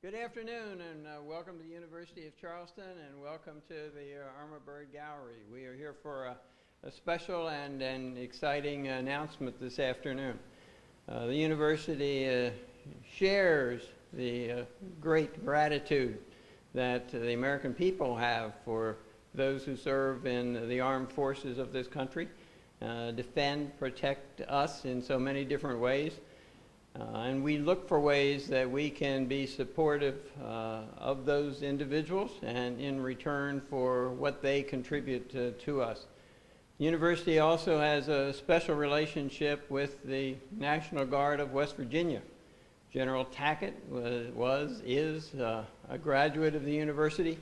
Good afternoon, and welcome to the University of Charleston, and welcome to the Armor Bird Gallery. We are here for a special and an exciting announcement this afternoon. The university shares the great gratitude that the American people have for those who serve in the armed forces of this country, defend, protect us in so many different ways. And we look for ways that we can be supportive of those individuals and in return for what they contribute to us. The university also has a special relationship with the National Guard of West Virginia. General Tackett is a graduate of the university,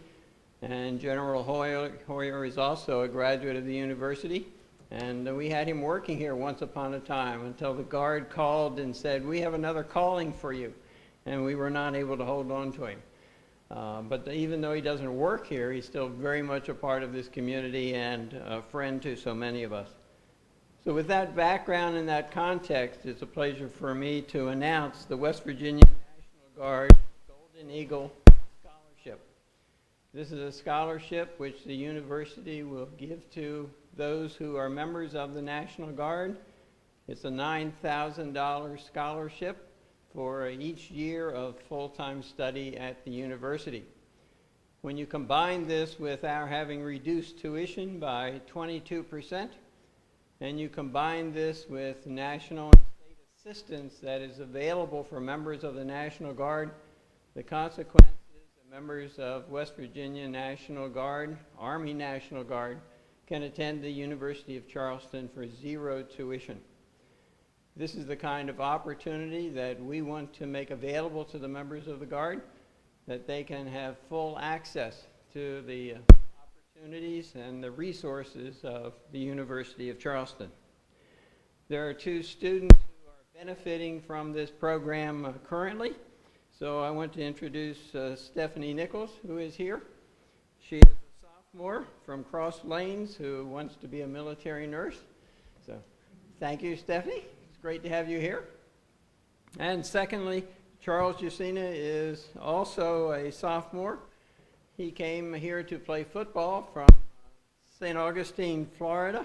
and General Hoyer is also a graduate of the university. And we had him working here once upon a time until the Guard called and said, "We have another calling for you." And we were not able to hold on to him. But even though he doesn't work here, he's still very much a part of this community and a friend to so many of us. So with that background and that context, it's a pleasure for me to announce the West Virginia National Guard Golden Eagle Scholarship. This is a scholarship which the university will give to those who are members of the National Guard. It's a $9,000 scholarship for each year of full-time study at the university. When you combine this with our having reduced tuition by 22%, and you combine this with national and state assistance that is available for members of the National Guard, the consequences that members of West Virginia National Guard, Army National Guard, can attend the University of Charleston for zero tuition. This is the kind of opportunity that we want to make available to the members of the Guard, that they can have full access to the opportunities and the resources of the University of Charleston. There are two students who are benefiting from this program currently, so I want to introduce Stephanie Nichols, who is here. She is more from Cross Lanes who wants to be a military nurse. So thank you, Stephanie. It's great to have you here. And secondly, Charles Jusina is also a sophomore. He came here to play football from St. Augustine, Florida,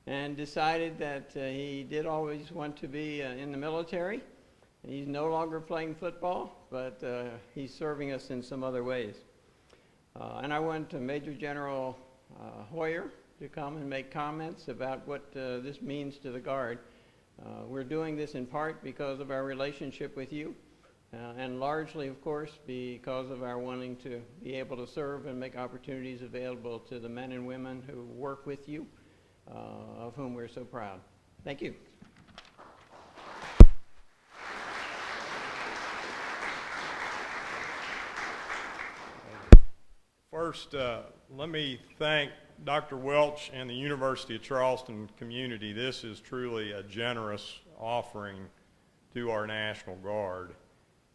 and decided that he did always want to be in the military. He's no longer playing football, but he's serving us in some other ways. And I want Major General Hoyer to come and make comments about what this means to the Guard. We're doing this in part because of our relationship with you, and largely, of course, because of our wanting to be able to serve and make opportunities available to the men and women who work with you, of whom we're so proud. Thank you. First, let me thank Dr. Welch and the University of Charleston community. This is truly a generous offering to our National Guard.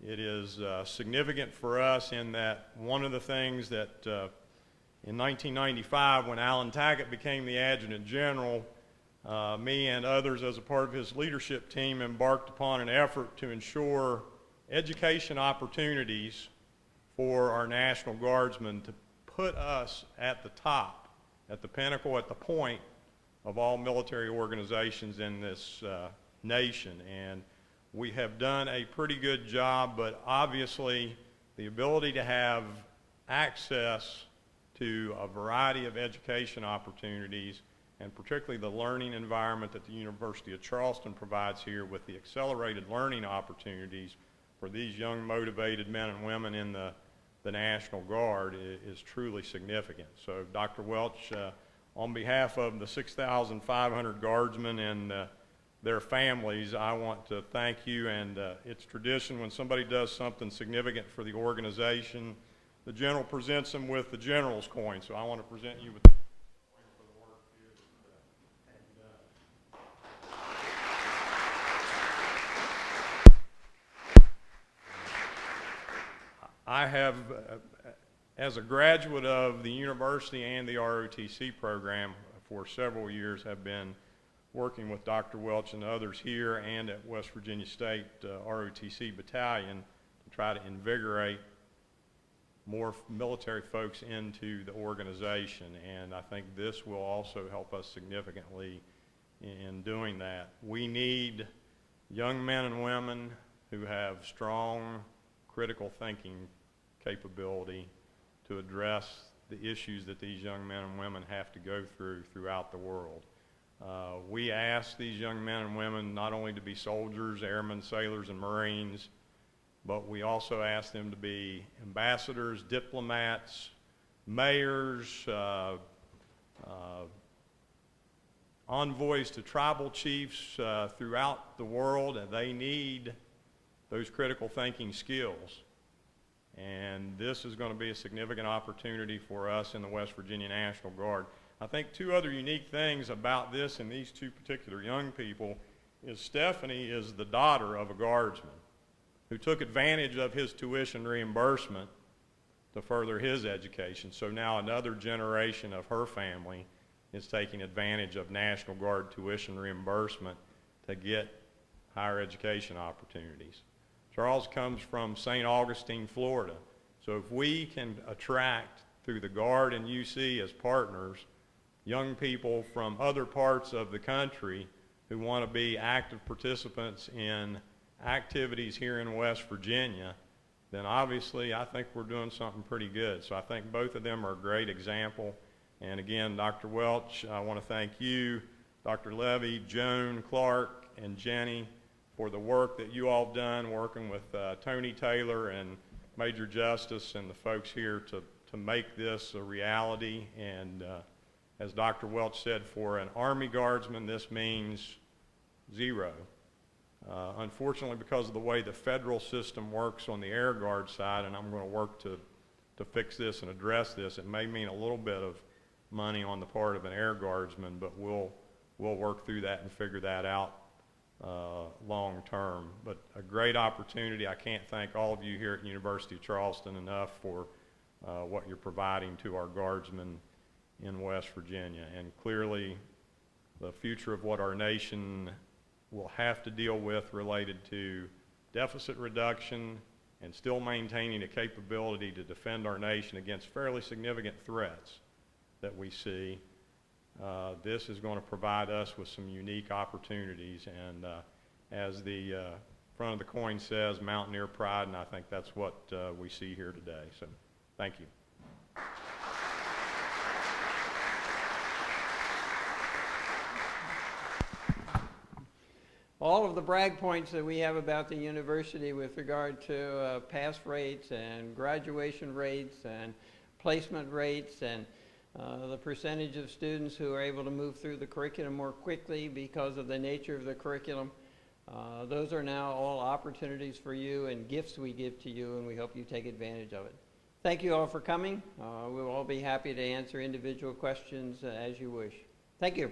It is significant for us in that one of the things that in 1995, when Alan Tackett became the Adjutant General, me and others as a part of his leadership team embarked upon an effort to ensure education opportunities for our National Guardsmen to put us at the top, at the pinnacle, at the point of all military organizations in this nation. And we have done a pretty good job, but obviously the ability to have access to a variety of education opportunities, and particularly the learning environment that the University of Charleston provides here with the accelerated learning opportunities for these young motivated men and women in the National Guard is truly significant. So Dr. Welch, on behalf of the 6,500 Guardsmen and their families, I want to thank you. And it's tradition when somebody does something significant for the organization, the General presents them with the General's coin. So I want to present you with the coin for the work here I have, as a graduate of the university and the ROTC program for several years, have been working with Dr. Welch and others here and at West Virginia State ROTC Battalion to try to invigorate more military folks into the organization, and I think this will also help us significantly in doing that. We need young men and women who have strong critical thinking capability to address the issues that these young men and women have to go through throughout the world. We ask these young men and women not only to be soldiers, airmen, sailors, and Marines, but we also ask them to be ambassadors, diplomats, mayors, envoys to tribal chiefs throughout the world, and they need those critical thinking skills. And this is going to be a significant opportunity for us in the West Virginia National Guard. I think two other unique things about this and these two particular young people is Stephanie is the daughter of a guardsman who took advantage of his tuition reimbursement to further his education. So now another generation of her family is taking advantage of National Guard tuition reimbursement to get higher education opportunities. Charles comes from St. Augustine, Florida. So if we can attract, through the Guard and UC as partners, young people from other parts of the country who want to be active participants in activities here in West Virginia, then obviously I think we're doing something pretty good. So I think both of them are a great example. And again, Dr. Welch, I want to thank you, Dr. Levy, Joan, Clark, and Jenny for the work that you all have done working with Tony Taylor and Major Justice and the folks here to make this a reality. And as Dr. Welch said, for an Army Guardsman, this means zero. Unfortunately, because of the way the federal system works on the Air Guard side, and I'm going to work to fix this and address this, it may mean a little bit of money on the part of an Air Guardsman, but we'll work through that and figure that out long term. But a great opportunity. I can't thank all of you here at the University of Charleston enough for what you're providing to our Guardsmen in West Virginia. And clearly, the future of what our nation will have to deal with related to deficit reduction and still maintaining a capability to defend our nation against fairly significant threats that we see. This is going to provide us with some unique opportunities, and as the front of the coin says, Mountaineer pride, and I think that's what we see here today. So thank you. All of the brag points that we have about the university with regard to pass rates and graduation rates and placement rates and the percentage of students who are able to move through the curriculum more quickly because of the nature of the curriculum, those are now all opportunities for you and gifts we give to you, and we hope you take advantage of it. Thank you all for coming. We'll all be happy to answer individual questions as you wish. Thank you.